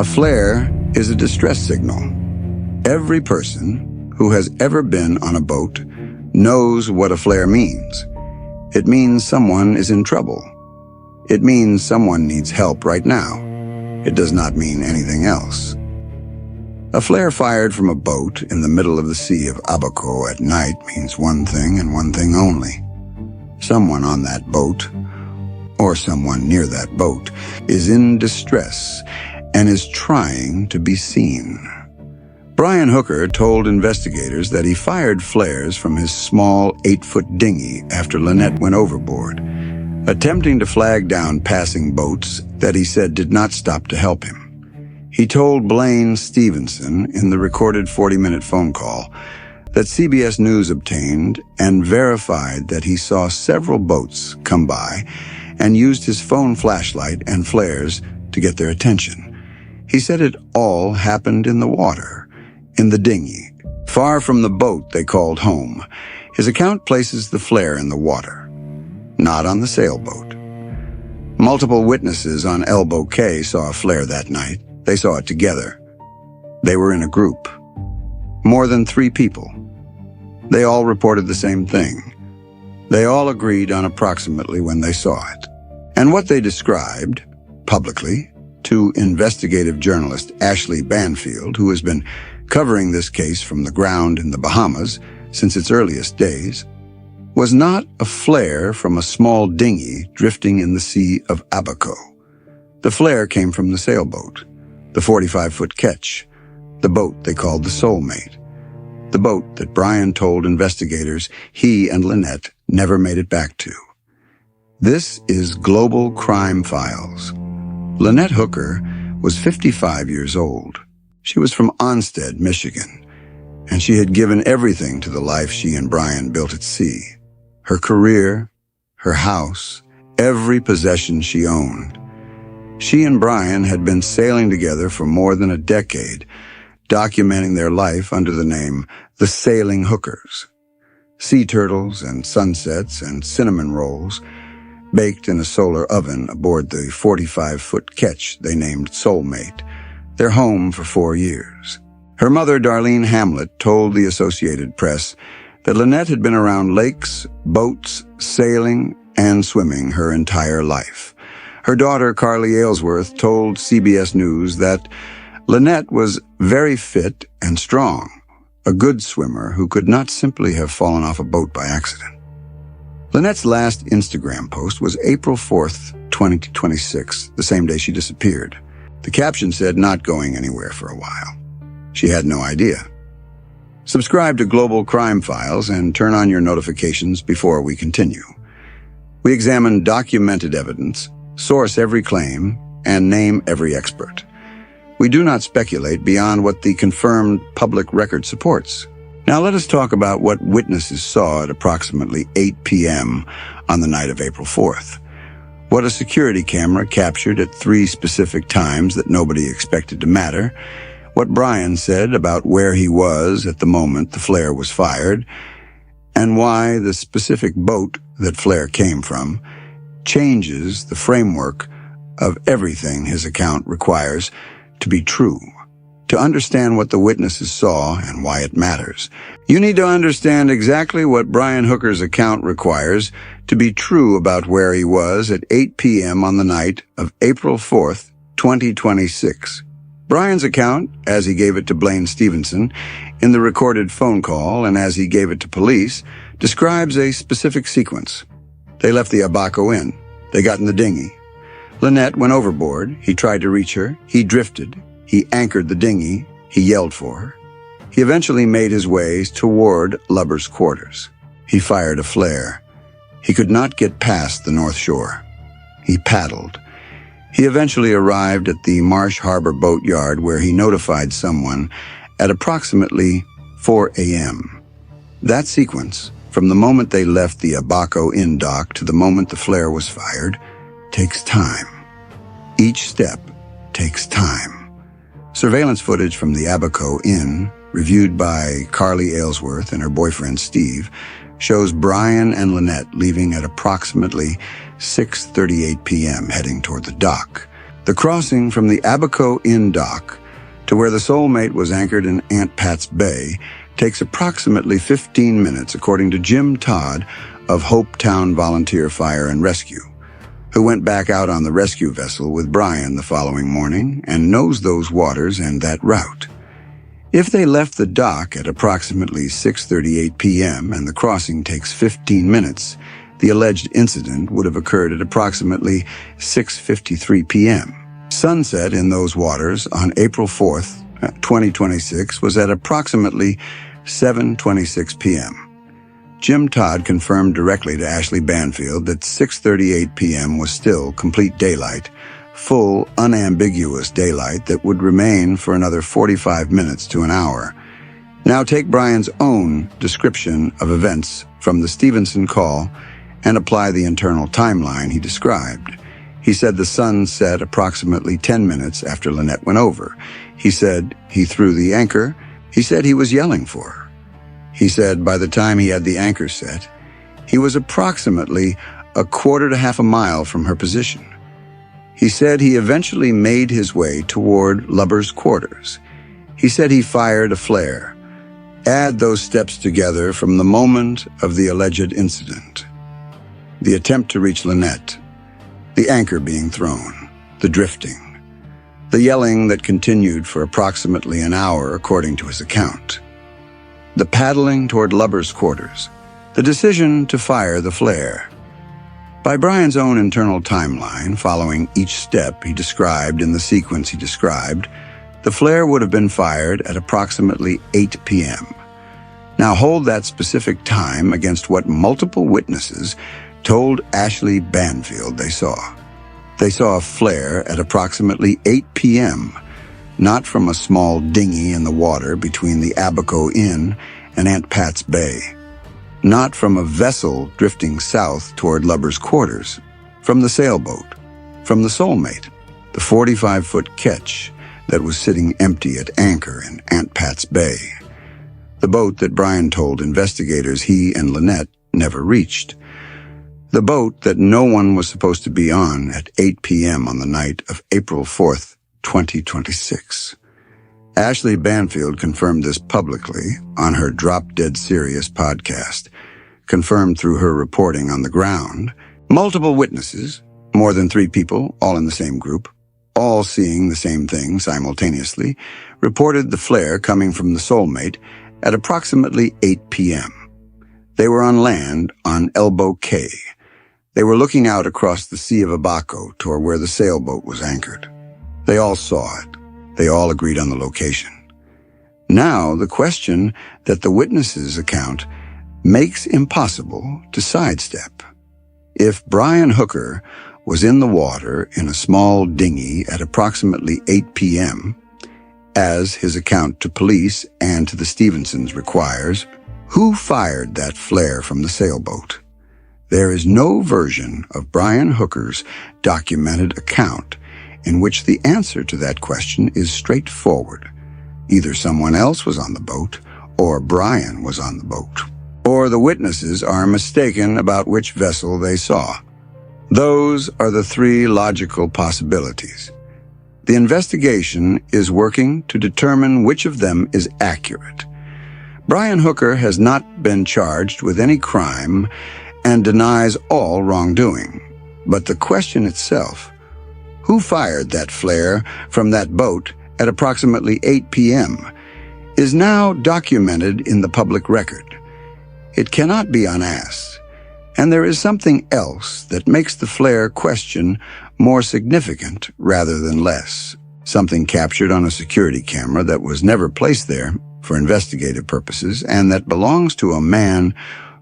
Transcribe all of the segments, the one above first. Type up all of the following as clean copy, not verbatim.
flare is a distress signal. Every person who has ever been on a boat knows what a flare means. It means someone is in trouble. It means someone needs help right now. It does not mean anything else. A flare fired from a boat in the middle of the Sea of Abaco at night means one thing and one thing only. Someone on that boat, or someone near that boat, is in distress and is trying to be seen. Brian Hooker told investigators that he fired flares from his small 8-foot dinghy after Lynette went overboard, attempting to flag down passing boats that he said did not stop to help him. He told Blaine Stevenson in the recorded 40-minute phone call that CBS News obtained and verified that he saw several boats come by and used his phone flashlight and flares to get their attention. He said it all happened in the water, in the dinghy, far from the boat they called home. His account places the flare in the water, not on the sailboat. Multiple witnesses on Elbow Cay saw a flare that night. They saw it together. They were in a group. More than 3 people. They all reported the same thing. They all agreed on approximately when they saw it. And what they described, publicly, to investigative journalist Ashley Banfield, who has been covering this case from the ground in the Bahamas since its earliest days, was not a flare from a small dinghy drifting in the Sea of Abaco. The flare came from the sailboat, the 45-foot ketch, the boat they called the Soulmate, the boat that Brian told investigators he and Lynette never made it back to. This is Global Crime Files. Lynette Hooker was 55 years old. She was from Onstead, Michigan, and she had given everything to the life she and Brian built at sea. Her career, her house, every possession she owned. She and Brian had been sailing together for more than a decade, documenting their life under the name The Sailing Hookers. Sea turtles and sunsets and cinnamon rolls, baked in a solar oven aboard the 45-foot ketch they named Soulmate, their home for 4 years. Her mother, Darlene Hamlet, told the Associated Press that Lynette had been around lakes, boats, sailing, and swimming her entire life. Her daughter, Carly Aylesworth, told CBS News that Lynette was very fit and strong, a good swimmer who could not simply have fallen off a boat by accident. Lynette's last Instagram post was April 4th, 2026, the same day she disappeared. The caption said, "Not going anywhere for a while." She had no idea. Subscribe to Global Crime Files and turn on your notifications before we continue. We examine documented evidence, source every claim, and name every expert. We do not speculate beyond what the confirmed public record supports. Now let us talk about what witnesses saw at approximately 8 p.m. on the night of April 4th. What a security camera captured at 3 specific times that nobody expected to matter. What Brian said about where he was at the moment the flare was fired, and why the specific boat that flare came from changes the framework of everything his account requires to be true. To understand what the witnesses saw and why it matters, you need to understand exactly what Brian Hooker's account requires to be true about where he was at 8 p.m. on the night of April 4th, 2026. Brian's account, as he gave it to Blaine Stevenson in the recorded phone call and as he gave it to police, describes a specific sequence. They left the Abaco Inn. They got in the dinghy. Lynette went overboard. He tried to reach her. He drifted. He anchored the dinghy. He yelled for her. He eventually made his way toward Lubbers Quarters. He fired a flare. He could not get past the North Shore. He paddled. He eventually arrived at the Marsh Harbour boatyard where he notified someone at approximately 4 a.m. That sequence, from the moment they left the Abaco Inn dock to the moment the flare was fired, takes time. Each step takes time. Surveillance footage from the Abaco Inn, reviewed by Carly Aylesworth and her boyfriend Steve, shows Brian and Lynette leaving at approximately 6:38 p.m. heading toward the dock. The crossing from the Abaco Inn dock to where the Soulmate was anchored in Aunt Pat's Bay takes approximately 15 minutes, according to Jim Todd of Hopetown Volunteer Fire and Rescue, who went back out on the rescue vessel with Brian the following morning and knows those waters and that route. If they left the dock at approximately 6:38 p.m. and the crossing takes 15 minutes, the alleged incident would have occurred at approximately 6:53 p.m. Sunset in those waters on April 4th, 2026 was at approximately 7:26 p.m. Jim Todd confirmed directly to Ashley Banfield that 6:38 p.m. was still complete daylight, full, unambiguous daylight that would remain for another 45 minutes to an hour. Now take Brian's own description of events from the Stevenson call and apply the internal timeline he described. He said the sun set approximately 10 minutes after Lynette went over. He said he threw the anchor. He said he was yelling for her. He said by the time he had the anchor set, he was approximately a quarter to half a mile from her position. He said he eventually made his way toward Lubbers Quarters. He said he fired a flare. Add those steps together from the moment of the alleged incident. The attempt to reach Lynette, the anchor being thrown, the drifting, the yelling that continued for approximately an hour according to his account, the paddling toward Lubbers Quarters, the decision to fire the flare. By Brian's own internal timeline, following each step he described in the sequence he described, the flare would have been fired at approximately 8 p.m. Now hold that specific time against what multiple witnesses told Ashley Banfield they saw. They saw a flare at approximately 8 p.m., not from a small dinghy in the water between the Abaco Inn and Aunt Pat's Bay, not from a vessel drifting south toward Lubbers Quarters, from the sailboat, from the Soulmate, the 45-foot ketch that was sitting empty at anchor in Aunt Pat's Bay, the boat that Brian told investigators he and Lynette never reached, the boat that no one was supposed to be on at 8 p.m. on the night of April 4th, 2026. Ashley Banfield confirmed this publicly on her Drop Dead Serious podcast, confirmed through her reporting on the ground. Multiple witnesses, more than 3 people, all in the same group, all seeing the same thing simultaneously, reported the flare coming from the Soulmate at approximately 8 p.m. They were on land on Elbow Cay. They were looking out across the Sea of Abaco toward where the sailboat was anchored. They all saw it. They all agreed on the location. Now, the question that the witnesses' account makes impossible to sidestep. If Brian Hooker was in the water in a small dinghy at approximately 8 p.m., as his account to police and to the Stevensons requires, who fired that flare from the sailboat? There is no version of Brian Hooker's documented account in which the answer to that question is straightforward. Either someone else was on the boat, or Brian was on the boat, or the witnesses are mistaken about which vessel they saw. Those are the 3 logical possibilities. The investigation is working to determine which of them is accurate. Brian Hooker has not been charged with any crime and denies all wrongdoing. But the question itself, who fired that flare from that boat at approximately 8 p.m., is now documented in the public record. It cannot be unasked, and there is something else that makes the flare question more significant rather than less, something captured on a security camera that was never placed there for investigative purposes and that belongs to a man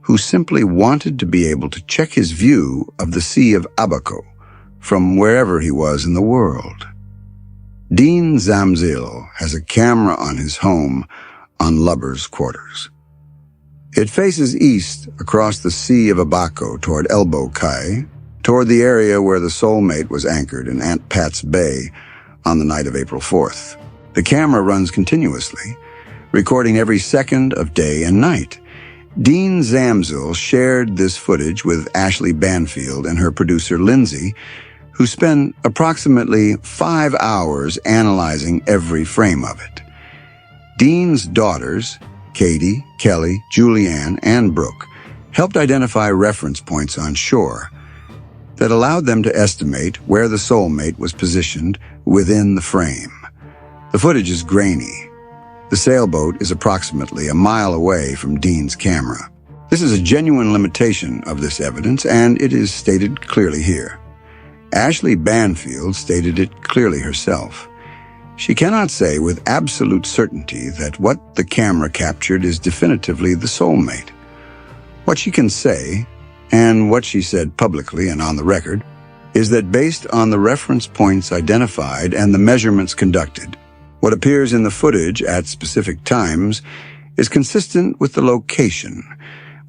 who simply wanted to be able to check his view of the Sea of Abaco from wherever he was in the world. Dean Zamzil has a camera on his home on Lubbers Quarters. It faces east across the Sea of Abaco toward Elbow Cay, toward the area where the Soulmate was anchored in Aunt Pat's Bay on the night of April 4th. The camera runs continuously, recording every second of day and night. Dean Zamzil shared this footage with Ashley Banfield and her producer Lindsay, who spend approximately 5 hours analyzing every frame of it. Dean's daughters, Katie, Kelly, Julianne, and Brooke, helped identify reference points on shore that allowed them to estimate where the Soulmate was positioned within the frame. The footage is grainy. The sailboat is approximately a mile away from Dean's camera. This is a genuine limitation of this evidence, and it is stated clearly here. Ashley Banfield stated it clearly herself. She cannot say with absolute certainty that what the camera captured is definitively the Soulmate. What she can say, and what she said publicly and on the record, is that based on the reference points identified and the measurements conducted, what appears in the footage at specific times is consistent with the location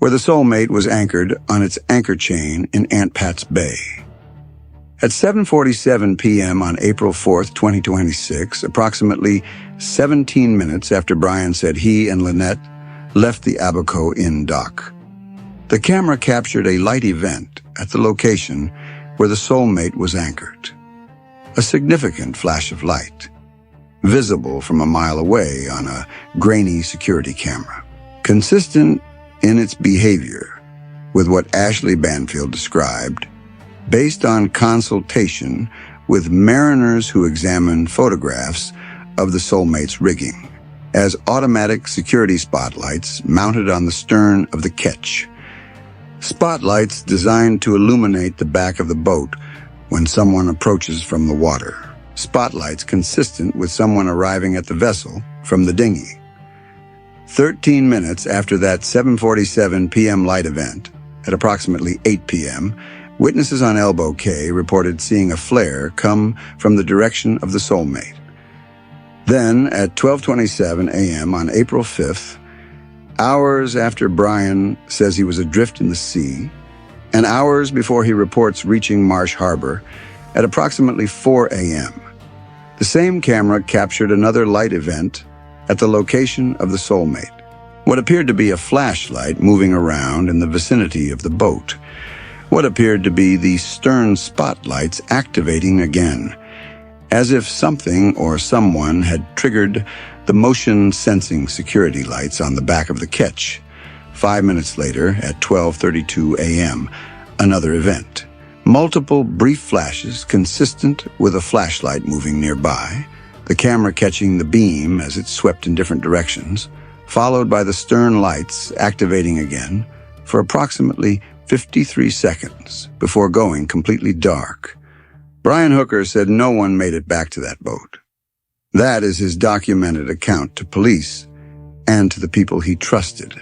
where the Soulmate was anchored on its anchor chain in Aunt Pat's Bay. At 7:47 p.m. on April 4th, 2026, approximately 17 minutes after Brian said he and Lynette left the Abaco Inn dock, the camera captured a light event at the location where the Soulmate was anchored. A significant flash of light, visible from a mile away on a grainy security camera, consistent in its behavior with what Ashley Banfield described, based on consultation with mariners who examined photographs of the Soulmate's rigging, as automatic security spotlights mounted on the stern of the ketch. Spotlights designed to illuminate the back of the boat when someone approaches from the water. Spotlights consistent with someone arriving at the vessel from the dinghy. 13 minutes after that 7:47 p.m. light event, at approximately 8 p.m., witnesses on Elbow Cay reported seeing a flare come from the direction of the Soulmate. Then, at 12:27 a.m. on April 5th, hours after Brian says he was adrift in the sea, and hours before he reports reaching Marsh Harbour, at approximately 4 a.m., the same camera captured another light event at the location of the Soulmate. What appeared to be a flashlight moving around in the vicinity of the boat. What appeared to be the stern spotlights activating again, as if something or someone had triggered the motion-sensing security lights on the back of the ketch. 5 minutes later, at 12:32 a.m., another event. Multiple brief flashes consistent with a flashlight moving nearby, the camera catching the beam as it swept in different directions, followed by the stern lights activating again for approximately 53 seconds before going completely dark. Brian Hooker said no one made it back to that boat. That is his documented account to police and to the people he trusted.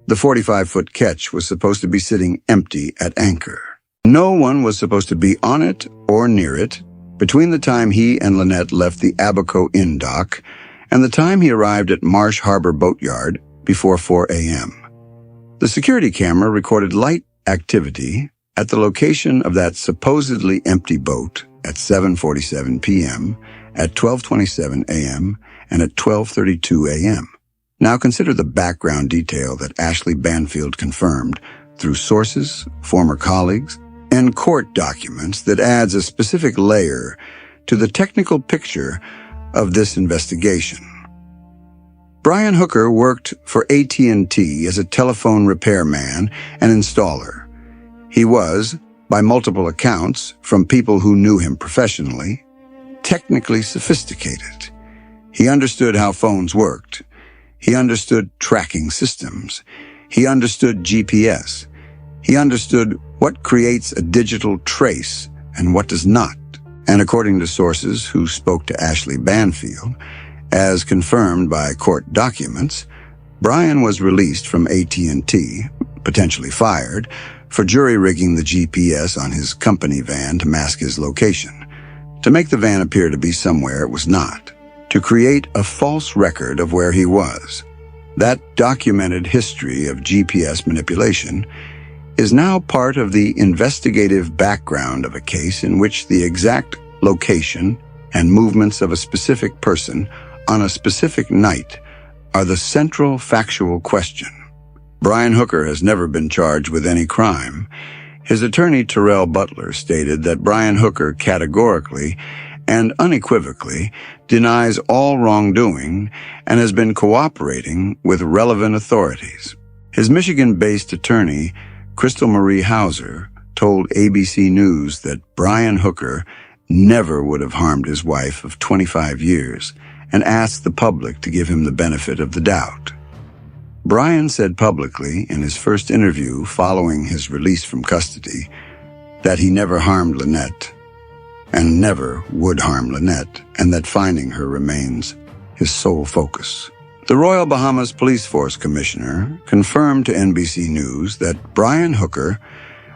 The 45-foot ketch was supposed to be sitting empty at anchor. No one was supposed to be on it or near it between the time he and Lynette left the Abaco Inn dock and the time he arrived at Marsh Harbour Boatyard before 4 a.m. The security camera recorded light activity at the location of that supposedly empty boat at 7:47 p.m., at 12:27 a.m., and at 12:32 a.m. Now consider the background detail that Ashley Banfield confirmed through sources, former colleagues, and court documents that adds a specific layer to the technical picture of this investigation. Brian Hooker worked for AT&T as a telephone repairman and installer. He was, by multiple accounts from people who knew him professionally, technically sophisticated. He understood how phones worked. He understood tracking systems. He understood GPS. He understood what creates a digital trace and what does not. And according to sources who spoke to Ashley Banfield, as confirmed by court documents, Brian was released from AT&T, potentially fired, for jury-rigging the GPS on his company van to mask his location, to make the van appear to be somewhere it was not, to create a false record of where he was. That documented history of GPS manipulation is now part of the investigative background of a case in which the exact location and movements of a specific person on a specific night are the central factual question. Brian Hooker has never been charged with any crime. His attorney, Terrell Butler, stated that Brian Hooker categorically and unequivocally denies all wrongdoing and has been cooperating with relevant authorities. His Michigan-based attorney, Crystal Marie Hauser, told ABC News that Brian Hooker never would have harmed his wife of 25 years and asked the public to give him the benefit of the doubt. Brian said publicly in his first interview following his release from custody that he never harmed Lynette and never would harm Lynette, and that finding her remains his sole focus. The Royal Bahamas Police Force Commissioner confirmed to NBC News that Brian Hooker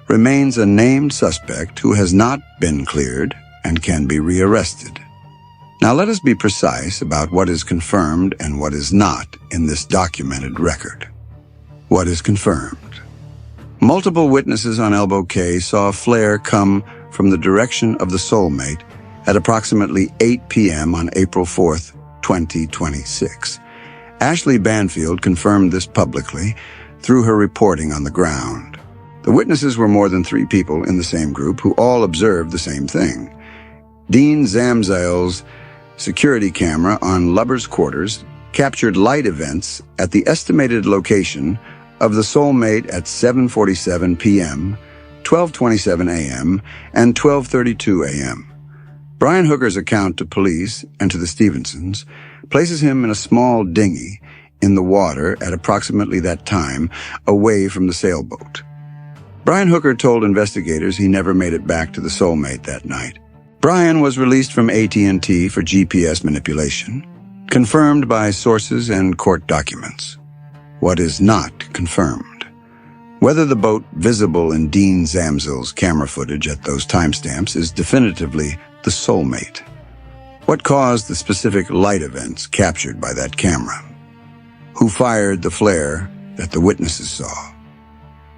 remains a named suspect who has not been cleared and can be rearrested. Now let us be precise about what is confirmed and what is not in this documented record. What is confirmed? Multiple witnesses on Elbow Cay saw a flare come from the direction of the Soulmate at approximately 8 p.m. on April 4th, 2026. Ashley Banfield confirmed this publicly through her reporting on the ground. The witnesses were more than 3 people in the same group who all observed the same thing. Dean Zamzale's security camera on Lubbers Quarters captured light events at the estimated location of the Soulmate at 7:47 p.m., 12:27 a.m., and 12:32 a.m. Brian Hooker's account to police and to the Stevensons places him in a small dinghy in the water at approximately that time, away from the sailboat. Brian Hooker told investigators he never made it back to the Soulmate that night. Brian was released from AT&T for GPS manipulation, confirmed by sources and court documents. What is not confirmed? Whether the boat visible in Dean Zamzale's camera footage at those timestamps is definitively the Soulmate. What caused the specific light events captured by that camera? Who fired the flare that the witnesses saw?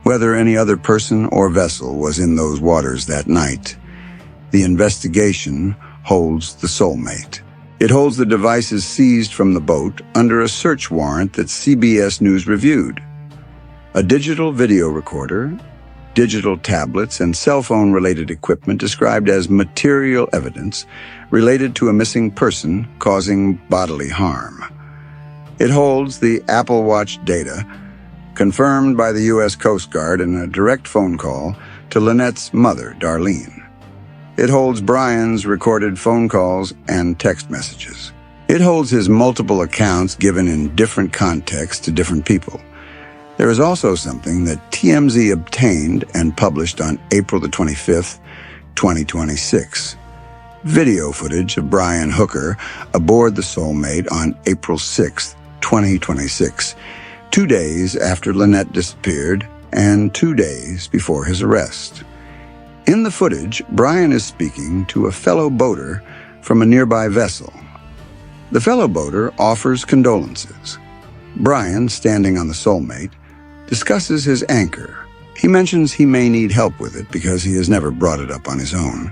Whether any other person or vessel was in those waters that night, the investigation holds the Soulmate. It holds the devices seized from the boat under a search warrant that CBS News reviewed. A digital video recorder, digital tablets, and cell phone-related equipment described as material evidence related to a missing person causing bodily harm. It holds the Apple Watch data confirmed by the U.S. Coast Guard in a direct phone call to Lynette's mother, Darlene. It holds Brian's recorded phone calls and text messages. It holds his multiple accounts given in different contexts to different people. There is also something that TMZ obtained and published on April the 25th, 2026. Video footage of Brian Hooker aboard the Soulmate on April 6th, 2026, 2 days after Lynette disappeared and 2 days before his arrest. In the footage, Brian is speaking to a fellow boater from a nearby vessel. The fellow boater offers condolences. Brian, standing on the Soulmate, discusses his anchor. He mentions he may need help with it because he has never brought it up on his own.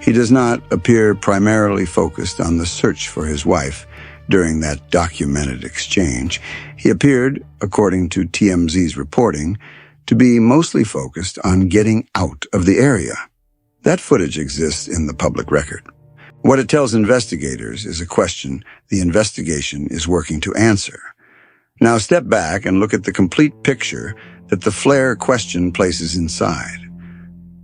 He does not appear primarily focused on the search for his wife during that documented exchange. He appeared, according to TMZ's reporting, to be mostly focused on getting out of the area. That footage exists in the public record. What it tells investigators is a question the investigation is working to answer. Now step back and look at the complete picture that the flare question places inside.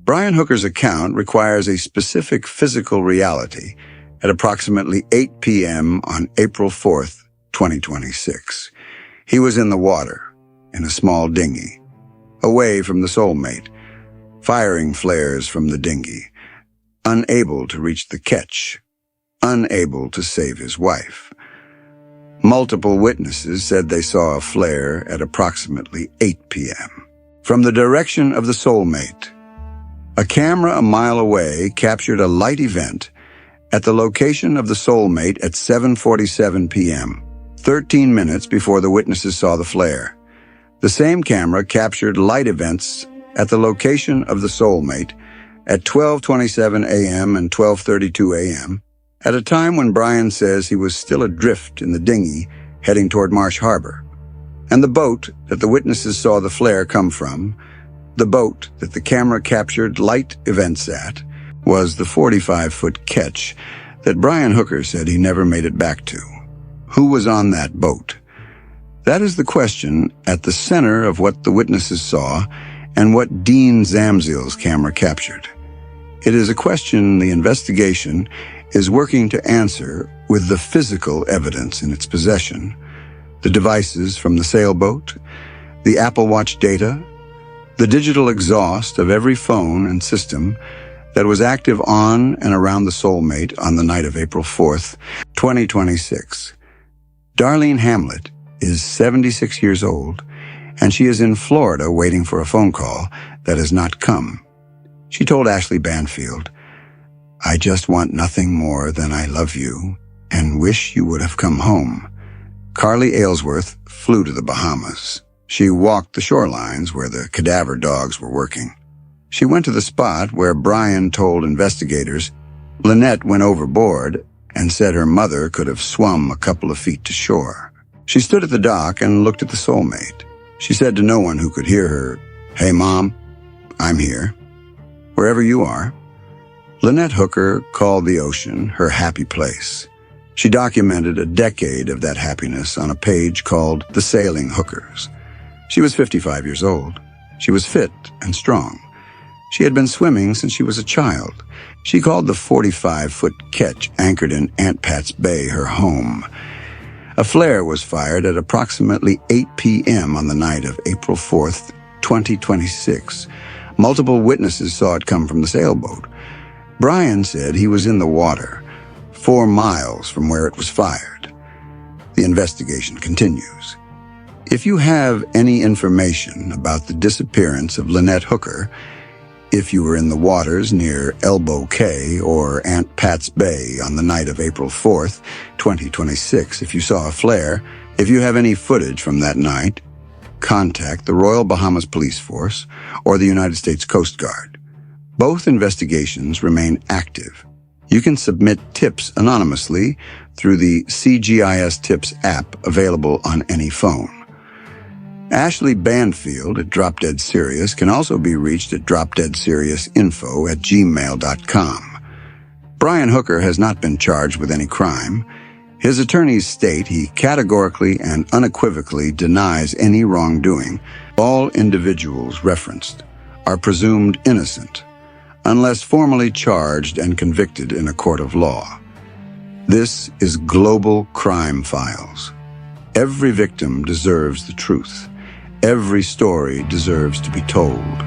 Brian Hooker's account requires a specific physical reality at approximately 8 p.m. on April 4th, 2026. He was in the water, in a small dinghy, away from the Soulmate, firing flares from the dinghy, unable to reach the ketch, unable to save his wife. Multiple witnesses said they saw a flare at approximately 8 p.m. From the direction of the Soulmate. A camera a mile away captured a light event at the location of the Soulmate at 7:47 p.m., 13 minutes before the witnesses saw the flare. The same camera captured light events at the location of the Soulmate at 12:27 a.m. and 12:32 a.m., at a time when Brian says he was still adrift in the dinghy heading toward Marsh Harbour. And the boat that the witnesses saw the flare come from The boat that the camera captured light events at was the 45-foot ketch that Brian Hooker said he never made it back to. Who was on that boat? That is the question at the center of what the witnesses saw and what Dean Zamziel's camera captured. It is a question the investigation is working to answer with the physical evidence in its possession, the devices from the sailboat, the Apple Watch data, the digital exhaust of every phone and system that was active on and around the Soulmate on the night of April 4th, 2026. Darlene Hamlet is 76 years old, and she is in Florida waiting for a phone call that has not come. She told Ashley Banfield, "I just want nothing more than I love you and wish you would have come home." Carly Aylesworth flew to the Bahamas. She walked the shorelines where the cadaver dogs were working. She went to the spot where Brian told investigators Lynette went overboard and said her mother could have swum a couple of feet to shore. She stood at the dock and looked at the Soulmate. She said to no one who could hear her, "Hey, Mom, I'm here. Wherever you are." Lynette Hooker called the ocean her happy place. She documented a decade of that happiness on a page called The Sailing Hookers. She was 55 years old. She was fit and strong. She had been swimming since she was a child. She called the 45-foot ketch anchored in Aunt Pat's Bay her home. A flare was fired at approximately 8 p.m. on the night of April 4th, 2026. Multiple witnesses saw it come from the sailboat. Brian said he was in the water, 4 miles from where it was fired. The investigation continues. If you have any information about the disappearance of Lynette Hooker, if you were in the waters near Elbow Cay or Aunt Pat's Bay on the night of April 4th, 2026, if you saw a flare, if you have any footage from that night, contact the Royal Bahamas Police Force or the United States Coast Guard. Both investigations remain active. You can submit tips anonymously through the CGIS Tips app available on any phone. Ashley Banfield at Drop Dead Serious can also be reached at dropdeadseriousinfo@gmail.com. Brian Hooker has not been charged with any crime. His attorneys state he categorically and unequivocally denies any wrongdoing. All individuals referenced are presumed innocent, unless formally charged and convicted in a court of law. This is Global Crime Files. Every victim deserves the truth. Every story deserves to be told.